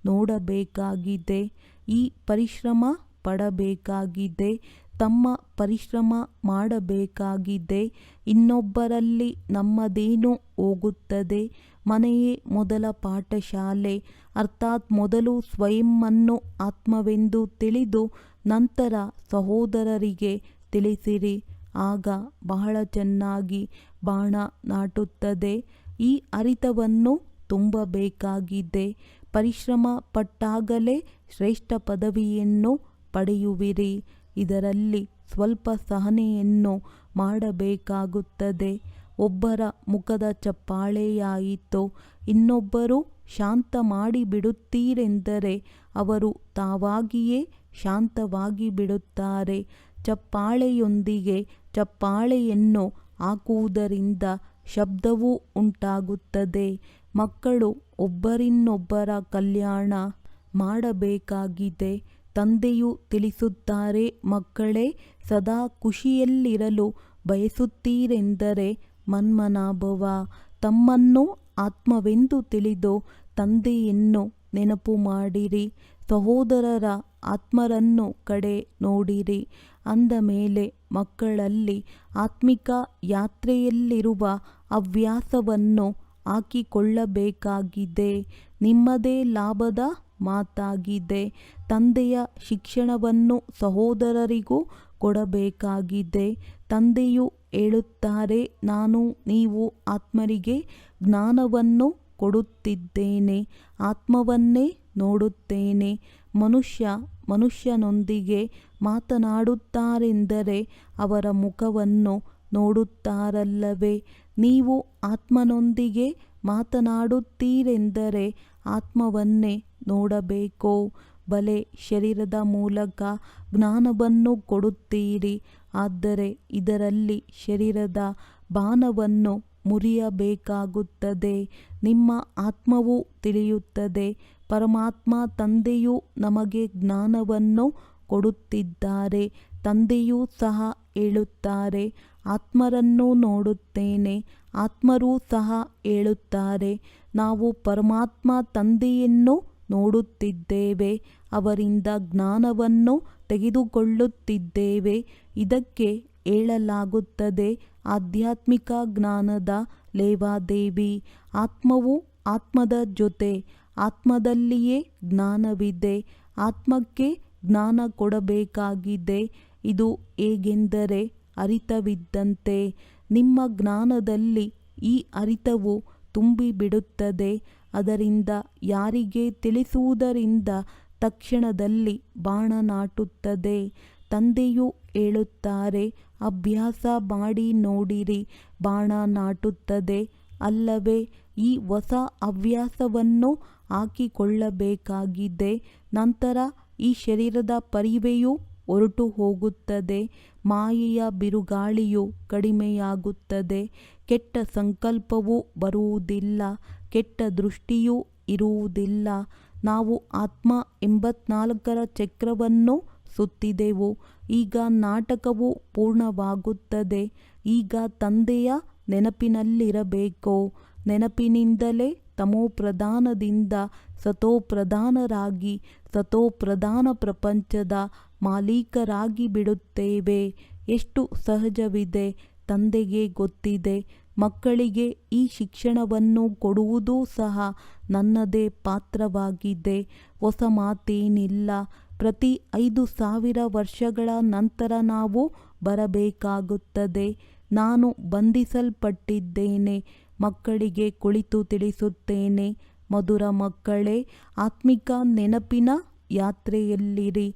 ನೋಡಬೇಕಾಗಿದೆ. ಈ ಪರಿಶ್ರಮ ಪಡಬೇಕಾಗಿದೆ. ತಮ್ಮ ಪರಿಶ್ರಮ ಮಾಡಬೇಕಾಗಿದೆ. ಇನ್ನೊಬ್ಬರಲ್ಲಿ ನಮ್ಮದೇನು ಹೋಗುತ್ತದೆ? ಮನೆಯೇ ಮೊದಲ ಪಾಠಶಾಲೆ. ಅರ್ಥಾತ್ ಮೊದಲು ಸ್ವಯಂವನ್ನು ಆತ್ಮವೆಂದು ತಿಳಿದು ನಂತರ ಸಹೋದರರಿಗೆ ತಿಳಿಸಿರಿ. ಆಗ ಬಹಳ ಚೆನ್ನಾಗಿ ಬಾಣ ನಾಟುತ್ತದೆ. ಈ ಅರಿತವನ್ನು ತುಂಬಬೇಕಾಗಿದೆ. ಪರಿಶ್ರಮ ಪಟ್ಟಾಗಲೇ ಶ್ರೇಷ್ಠ ಪದವಿಯನ್ನು ಪಡೆಯುವಿರಿ. ಇದರಲ್ಲಿ ಸ್ವಲ್ಪ ಸಹನೆಯನ್ನು ಮಾಡಬೇಕಾಗುತ್ತದೆ. ಒಬ್ಬರ ಮುಖದ ಚಪ್ಪಾಳೆಯಾಯಿತು, ಇನ್ನೊಬ್ಬರು ಶಾಂತ ಮಾಡಿಬಿಡುತ್ತೀರೆಂದರೆ ಅವರು ತಾವಾಗಿಯೇ ಶಾಂತವಾಗಿ ಬಿಡುತ್ತಾರೆ. ಚಪ್ಪಾಳೆಯೊಂದಿಗೆ ಚಪ್ಪಾಳೆಯನ್ನು ಹಾಕುವುದರಿಂದ ಶಬ್ದವೂ ಉಂಟಾಗುತ್ತದೆ. ಮಕ್ಕಳು ಒಬ್ಬರಿನ್ನೊಬ್ಬರ ಕಲ್ಯಾಣ ಮಾಡಬೇಕಾಗಿದೆ. ತಂದೆಯು ತಿಳಿಸುತ್ತಾರೆ, ಮಕ್ಕಳೇ, ಸದಾ ಖುಷಿಯಲ್ಲಿರಲು ಬಯಸುತ್ತೀರೆಂದರೆ ಮನ್ಮನಾಭವ. ತಮ್ಮನ್ನು ಆತ್ಮವೆಂದು ತಿಳಿದು ತಂದೆಯನ್ನು ನೆನಪು ಮಾಡಿರಿ. ಸಹೋದರರ ಆತ್ಮರನ್ನು ಕಡೆ ನೋಡಿರಿ. ಅಂದ ಮೇಲೆ ಮಕ್ಕಳಲ್ಲಿ ಆತ್ಮಿಕ ಯಾತ್ರೆಯಲ್ಲಿರುವ ಹವ್ಯಾಸವನ್ನು ಹಾಕಿಕೊಳ್ಳಬೇಕಾಗಿದೆ. ನಿಮ್ಮದೇ ಲಾಭದ ಮಾತಾಗಿದೆ. ತಂದೆಯ ಶಿಕ್ಷಣವನ್ನು ಸಹೋದರರಿಗೂ ಕೊಡಬೇಕಾಗಿದೆ. ತಂದೆಯು ಹೇಳುತ್ತಾರೆ, ನಾನು ನೀವು ಆತ್ಮರಿಗೆ ಜ್ಞಾನವನ್ನು ಕೊಡುತ್ತಿದ್ದೇನೆ. ಆತ್ಮವನ್ನೇ ನೋಡುತ್ತೇನೆ. ಮನುಷ್ಯನೊಂದಿಗೆ ಮಾತನಾಡುತ್ತಾರೆಂದರೆ ಅವರ ಮುಖವನ್ನು ನೋಡುತ್ತಾರಲ್ಲವೇ? ನೀವು ಆತ್ಮನೊಂದಿಗೆ ಮಾತನಾಡುತ್ತೀರೆಂದರೆ ಆತ್ಮವನ್ನೇ ನೋಡಬೇಕು. ಬಲೆ ಶರೀರದ ಮೂಲಕ ಜ್ಞಾನವನ್ನು ಕೊಡುತ್ತೀರಿ. ಆದರೆ ಇದರಲ್ಲಿ ಶರೀರದ ಬಾಣವನ್ನು ಮುರಿಯಬೇಕಾಗುತ್ತದೆ. ನಿಮ್ಮ ಆತ್ಮವು ತಿಳಿಯುತ್ತದೆ. ಪರಮಾತ್ಮ ತಂದೆಯು ನಮಗೆ ಜ್ಞಾನವನ್ನು ಕೊಡುತ್ತಿದ್ದಾರೆ. ತಂದೆಯೂ ಸಹ ಹೇಳುತ್ತಾರೆ, ಆತ್ಮರನ್ನು ನೋಡುತ್ತೇನೆ. ಆತ್ಮರೂ ಸಹ ಹೇಳುತ್ತಾರೆ, ನಾವು ಪರಮಾತ್ಮ ತಂದೆಯನ್ನು ನೋಡುತ್ತಿದ್ದೇವೆ. ಅವರಿಂದ ಜ್ಞಾನವನ್ನು ತೆಗೆದುಕೊಳ್ಳುತ್ತಿದ್ದೇವೆ. ಇದಕ್ಕೆ ಹೇಳಲಾಗುತ್ತದೆ ಆಧ್ಯಾತ್ಮಿಕ ಜ್ಞಾನದ ಲೇವಾದೇವಿ. ಆತ್ಮವು ಆತ್ಮದ ಜೊತೆ. ಆತ್ಮದಲ್ಲಿಯೇ ಜ್ಞಾನವಿದೆ. ಆತ್ಮಕ್ಕೆ ಜ್ಞಾನ ಕೊಡಬೇಕಾಗಿದೆ. ಇದು ಹೇಗೆಂದರೆ ಅರಿತವಿದ್ದಂತೆ. ನಿಮ್ಮ ಜ್ಞಾನದಲ್ಲಿ ಈ ಅರಿತವು ತುಂಬಿಬಿಡುತ್ತದೆ. ಅದರಿಂದ ಯಾರಿಗೆ ತಿಳಿಸುವುದರಿಂದ ತಕ್ಷಣದಲ್ಲಿ ಬಾಣ ನಾಟುತ್ತದೆ. ತಂದೆಯು ಹೇಳುತ್ತಾರೆ, ಅಭ್ಯಾಸ ಮಾಡಿ ನೋಡಿರಿ, ಬಾಣ ನಾಟುತ್ತದೆ ಅಲ್ಲವೇ? ಈ ಹೊಸ ಹವ್ಯಾಸವನ್ನು ಹಾಕಿಕೊಳ್ಳಬೇಕಾಗಿದೆ. ನಂತರ ಈ ಶರೀರದ ಪರಿವೆಯು ಹೊರಟು ಹೋಗುತ್ತದೆ. ಮಾಯೆಯ ಬಿರುಗಾಳಿಯು ಕಡಿಮೆಯಾಗುತ್ತದೆ. ಕೆಟ್ಟ ಸಂಕಲ್ಪವೂ ಬರುವುದಿಲ್ಲ, ಕೆಟ್ಟ ದೃಷ್ಟಿಯೂ ಇರುವುದಿಲ್ಲ. ನಾವು ಆತ್ಮ 84ರ ಚಕ್ರವನ್ನು ಸುತ್ತಿದೆವು. ಈಗ ನಾಟಕವು ಪೂರ್ಣವಾಗುತ್ತದೆ. ಈಗ ತಂದೆಯ ನೆನಪಿನಲ್ಲಿರಬೇಕು. ನೆನಪಿನಿಂದಲೇ ತಮೋಪ್ರಧಾನದಿಂದ ಸತೋಪ್ರಧಾನರಾಗಿ ಸತೋಪ್ರಧಾನ ಪ್ರಪಂಚದ ಮಾಲೀಕರಾಗಿ ಬಿಡುತ್ತೇವೆ. ಎಷ್ಟು ಸಹಜವಿದೆ, ತಂದೆಗೆ ಗೊತ್ತಿದೆ. ಮಕ್ಕಳಿಗೆ ಈ ಶಿಕ್ಷಣವನ್ನು ಕೊಡುವುದೂ ಸಹ ನನ್ನದೇ ಪಾತ್ರವಾಗಿದೆ. ಹೊಸ ಮಾತೇನಿಲ್ಲ. ಪ್ರತಿ 5000 ವರ್ಷಗಳ ನಂತರ ನಾವು ಬರಬೇಕಾಗುತ್ತದೆ. ನಾನು ಬಂಧಿಸಲ್ಪಟ್ಟಿದ್ದೇನೆ. ಮಕ್ಕಳಿಗೆ ಕುಳಿತು ತಿಳಿಸುತ್ತೇನೆ, ಮಧುರ ಮಕ್ಕಳೇ, ಆತ್ಮಿಕ ನೆನಪಿನ ಯಾತ್ರೆಯಲ್ಲಿರಿ.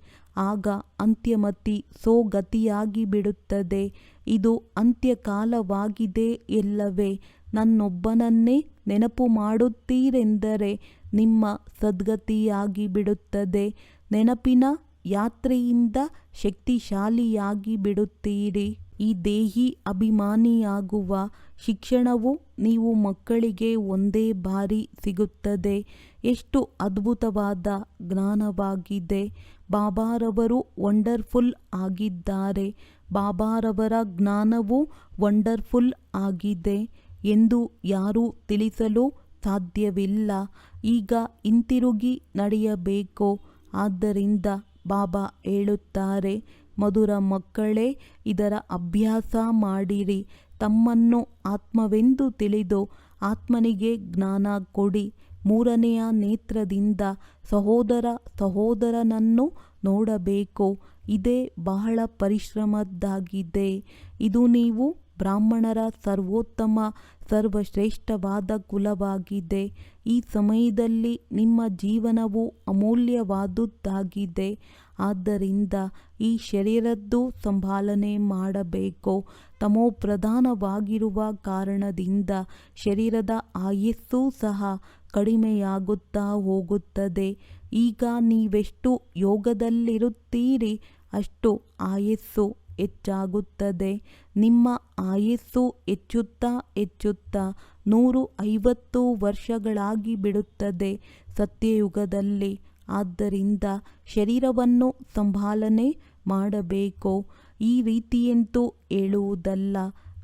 ಆಗ ಅಂತ್ಯಮತಿ ಸೋಗತಿಯಾಗಿ ಬಿಡುತ್ತದೆ. ಇದು ಅಂತ್ಯಕಾಲವಾಗಿದೆ ಎಲ್ಲವೇ. ನನ್ನೊಬ್ಬನನ್ನೇ ನೆನಪು ಮಾಡುತ್ತೀರೆಂದರೆ ನಿಮ್ಮ ಸದ್ಗತಿಯಾಗಿ ಬಿಡುತ್ತದೆ. ನೆನಪಿನ ಯಾತ್ರೆಯಿಂದ ಶಕ್ತಿಶಾಲಿಯಾಗಿ ಬಿಡುತ್ತೀರಿ. ಈ ದೇಹಿ ಅಭಿಮಾನಿಯಾಗುವ ಶಿಕ್ಷಣವು ನೀವು ಮಕ್ಕಳಿಗೆ ಒಂದೇ ಬಾರಿ ಸಿಗುತ್ತದೆ. ಎಷ್ಟು ಅದ್ಭುತವಾದ ಜ್ಞಾನವಾಗಿದೆ. ಬಾಬಾರವರು ವಂಡರ್ಫುಲ್ ಆಗಿದ್ದಾರೆ. ಬಾಬಾರವರ ಜ್ಞಾನವು ವಂಡರ್ಫುಲ್ ಆಗಿದೆ ಎಂದು ಯಾರೂ ತಿಳಿಸಲು ಸಾಧ್ಯವಿಲ್ಲ. ಈಗ ಹಿಂತಿರುಗಿ ನಡೆಯಬೇಕು. ಆದ್ದರಿಂದ ಬಾಬಾ ಹೇಳುತ್ತಾರೆ, ಮಧುರ ಮಕ್ಕಳೇ, ಇದರ ಅಭ್ಯಾಸ ಮಾಡಿರಿ. ತಮ್ಮನ್ನು ಆತ್ಮವೆಂದು ತಿಳಿದು ಆತ್ಮನಿಗೆ ಜ್ಞಾನ ಕೊಡಿ. 3ನೆಯ ನೇತ್ರದಿಂದ ಸಹೋದರನನ್ನು ನೋಡಬೇಕು. ಇದೇ ಬಹಳ ಪರಿಶ್ರಮದ್ದಾಗಿದೆ. ಇದು ನೀವು ಬ್ರಾಹ್ಮಣರ ಸರ್ವೋತ್ತಮ ಸರ್ವಶ್ರೇಷ್ಠವಾದ ಕುಲವಾಗಿದೆ. ಈ ಸಮಯದಲ್ಲಿ ನಿಮ್ಮ ಜೀವನವು ಅಮೂಲ್ಯವಾದುದಾಗಿದೆ. ಆದ್ದರಿಂದ ಈ ಶರೀರದ್ದು ಸಂಭಾಲನೆ ಮಾಡಬೇಕು. ತಮೋಪ್ರಧಾನವಾಗಿರುವ ಕಾರಣದಿಂದ ಶರೀರದ ಆಯಸ್ಸು ಸಹ ಕಡಿಮೆಯಾಗುತ್ತಾ ಹೋಗುತ್ತದೆ. ಈಗ ನೀವೆಷ್ಟು ಯೋಗದಲ್ಲಿರುತ್ತೀರಿ ಅಷ್ಟು ಆಯಸ್ಸು ಹೆಚ್ಚಾಗುತ್ತದೆ. ನಿಮ್ಮ ಆಯಸ್ಸು ಹೆಚ್ಚುತ್ತಾ ಹೆಚ್ಚುತ್ತಾ 150 ವರ್ಷಗಳಾಗಿ ಬಿಡುತ್ತದೆ ಸತ್ಯಯುಗದಲ್ಲಿ. ಆದ್ದರಿಂದ ಶರೀರವನ್ನು ಸಂಭಾಲನೆ ಮಾಡಬೇಕು. ಈ ರೀತಿಯಂತೂ ಹೇಳುವುದಲ್ಲ.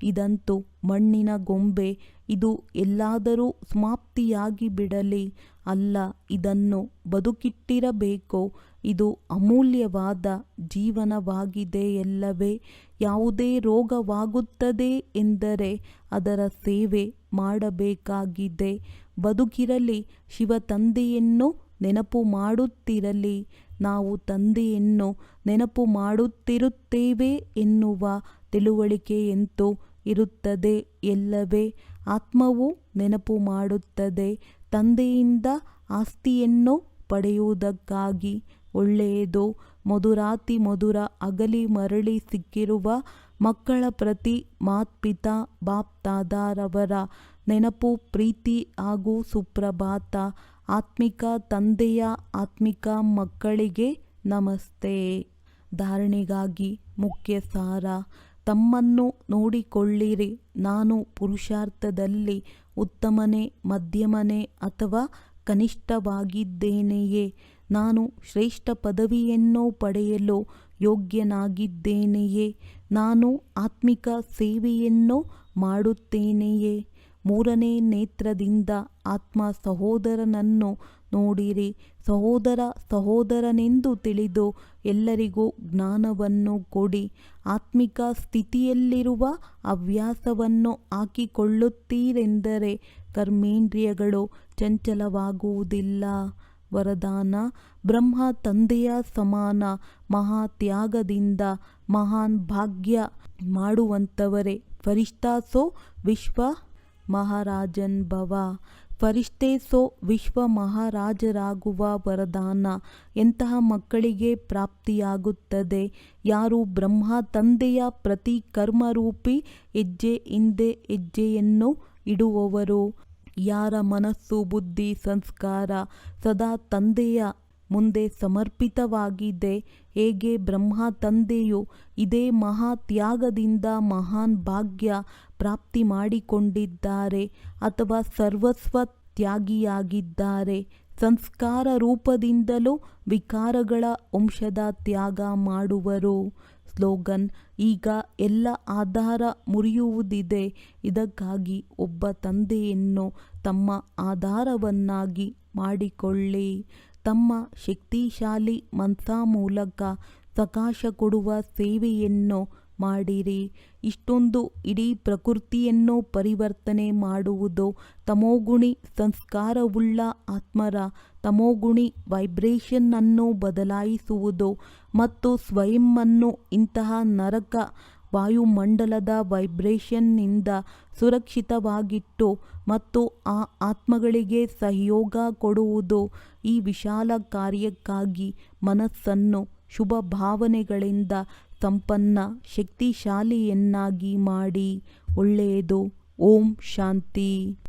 ಇದಂತೂ ಮಣ್ಣಿನ ಗೊಂಬೆ. ಇದು ಎಲ್ಲಾದರೂ ಸಮಾಪ್ತಿಯಾಗಿ ಬಿಡಲಿ. ಅಲ್ಲ, ಇದನ್ನು ಬದುಕಿಟ್ಟಿರಬೇಕು. ಇದು ಅಮೂಲ್ಯವಾದ ಜೀವನವಾಗಿದೆ ಎಲ್ಲವೇ. ಯಾವುದೇ ರೋಗವಾಗುತ್ತದೆ ಎಂದರೆ ಅದರ ಸೇವೆ ಮಾಡಬೇಕಾಗಿದೆ. ಬದುಕಿರಲಿ, ಶಿವ ತಂದೆಯನ್ನು ನೆನಪು ಮಾಡುತ್ತಿರಲಿ. ನಾವು ತಂದೆಯನ್ನು ನೆನಪು ಮಾಡುತ್ತಿರುತ್ತೇವೆ ಎನ್ನುವ ತಿಳುವಳಿಕೆಯಂತೂ ಇರುತ್ತದೆ ಎಲ್ಲವೇ. ಆತ್ಮವು ನೆನಪು ಮಾಡುತ್ತದೆ ತಂದೆಯಿಂದ ಆಸ್ತಿಯನ್ನು ಪಡೆಯುವುದಕ್ಕಾಗಿ. ಒಳ್ಳೆಯದು. ಮಧುರಾತಿ ಮಧುರ ಅಗಲಿ ಮರಳಿ ಸಿಕ್ಕಿರುವ ಮಕ್ಕಳ ಪ್ರತಿ ಮಾತ್ಪಿತಾ ಬಾಪ್ ದಾದಾರವರ ನೆನಪು, ಪ್ರೀತಿ ಹಾಗೂ ಸುಪ್ರಭಾತ. ಆತ್ಮಿಕ ತಂದೆಯ ಆತ್ಮಿಕ ಮಕ್ಕಳಿಗೆ ನಮಸ್ತೆ. ಧಾರಣೆಗಾಗಿ ಮುಖ್ಯ ಸಾರ. ತಮ್ಮನ್ನು ನೋಡಿಕೊಳ್ಳಿರಿ. ನಾನು ಪುರುಷಾರ್ಥದಲ್ಲಿ ಉತ್ತಮನೇ, ಮಧ್ಯಮನೇ ಅಥವಾ ಕನಿಷ್ಠವಾಗಿದ್ದೇನೆಯೇ? ನಾನು ಶ್ರೇಷ್ಠ ಪದವಿಯನ್ನು ಪಡೆಯಲು ಯೋಗ್ಯನಾಗಿದ್ದೇನೆಯೇ? ನಾನು ಆತ್ಮಿಕ ಸೇವೆಯನ್ನು ಮಾಡುತ್ತೇನೆಯೇ? 3ನೇ ನೇತ್ರದಿಂದ ಆತ್ಮ ಸಹೋದರನನ್ನು ನೋಡಿರಿ. ಸಹೋದರನೆಂದು ತಿಳಿದು ಎಲ್ಲರಿಗೂ ಜ್ಞಾನವನ್ನು ಕೊಡಿ. ಆತ್ಮಿಕ ಸ್ಥಿತಿಯಲ್ಲಿರುವ ಹವ್ಯಾಸವನ್ನು ಹಾಕಿಕೊಳ್ಳುತ್ತೀರೆಂದರೆ ಕರ್ಮೇಂದ್ರಿಯಗಳು ಚಂಚಲವಾಗುವುದಿಲ್ಲ. ವರದಾನ: ಬ್ರಹ್ಮ ತಂದೆಯ ಸಮಾನ ಮಹಾತ್ಯಾಗದಿಂದ ಮಹಾನ್ ಭಾಗ್ಯ ಮಾಡುವಂಥವರೇ ಫರಿಷ್ಠಾ ಸೋ ವಿಶ್ವ ಮಹಾರಾಜನ್ ಭವ. ಫರಿಷ್ಠೆ ಸೋ ವಿಶ್ವ ಮಹಾರಾಜರಾಗುವ ವರದಾನ ಎಂತಹ ಮಕ್ಕಳಿಗೆ ಪ್ರಾಪ್ತಿಯಾಗುತ್ತದೆ? ಯಾರು ಬ್ರಹ್ಮ ತಂದೆಯ ಪ್ರತಿ ಕರ್ಮರೂಪಿ ಹೆಜ್ಜೆ ಹಿಂದೆ ಹೆಜ್ಜೆಯನ್ನು ಇಡುವವರು, ಯಾರ ಮನಸ್ಸು, ಬುದ್ಧಿ, ಸಂಸ್ಕಾರ ಸದಾ ತಂದೆಯ ಮುಂದೆ ಸಮರ್ಪಿತವಾಗಿದೆ. ಹೇಗೆ ಬ್ರಹ್ಮ ತಂದೆಯು ಇದೇ ಮಹಾ ತ್ಯಾಗದಿಂದ ಮಹಾನ್ ಭಾಗ್ಯ ಪ್ರಾಪ್ತಿ ಮಾಡಿಕೊಂಡಿದ್ದಾರೆ ಅಥವಾ ಸರ್ವಸ್ವ ತ್ಯಾಗಿಯಾಗಿದ್ದಾರೆ. ಸಂಸ್ಕಾರ ರೂಪದಿಂದಲೂ ವಿಕಾರಗಳ ವಂಶದ ತ್ಯಾಗ ಮಾಡುವರು. ಸ್ಲೋಗನ್: ಈಗ ಎಲ್ಲ ಆಧಾರ ಮುರಿಯುವುದಿದೆ. ಇದಕ್ಕಾಗಿ ಒಬ್ಬ ತಂದೆಯನ್ನು ತಮ್ಮ ಆಧಾರವನ್ನಾಗಿ ಮಾಡಿಕೊಳ್ಳಿ. ತಮ್ಮ ಶಕ್ತಿಶಾಲಿ ಮನಸ್ಸ ಮೂಲಕ ಸಕಾಶ ಕೊಡುವ ಸೇವೆಯನ್ನು ಮಾಡಿರಿ. ಇಷ್ಟೊಂದು ಇಡೀ ಪ್ರಕೃತಿಯನ್ನು ಪರಿವರ್ತನೆ ಮಾಡುವುದು ತಮೋಗುಣಿ ಸಂಸ್ಕಾರವುಳ್ಳ ಆತ್ಮರ ತಮೋಗುಣಿ ವೈಬ್ರೇಷನ್ ಅನ್ನು ಬದಲಾಯಿಸುವುದು ಮತ್ತು ಸ್ವಯಂವನ್ನು ಇಂತಹ ನರಕ ವಾಯುಮಂಡಲದ ವೈಬ್ರೇಷನ್ನಿಂದ ಸುರಕ್ಷಿತವಾಗಿಟ್ಟು ಮತ್ತು ಆ ಆತ್ಮಗಳಿಗೆ ಸಹಯೋಗ ಕೊಡುವುದು. ಈ ವಿಶಾಲ ಕಾರ್ಯಕ್ಕಾಗಿ ಮನಸ್ಸನ್ನು ಶುಭ ಭಾವನೆಗಳಿಂದ ಸಂಪನ್ನ ಶಕ್ತಿಶಾಲಿಯನ್ನಾಗಿ ಮಾಡಿ. ಒಳ್ಳೆಯದು. ಓಂ ಶಾಂತಿ.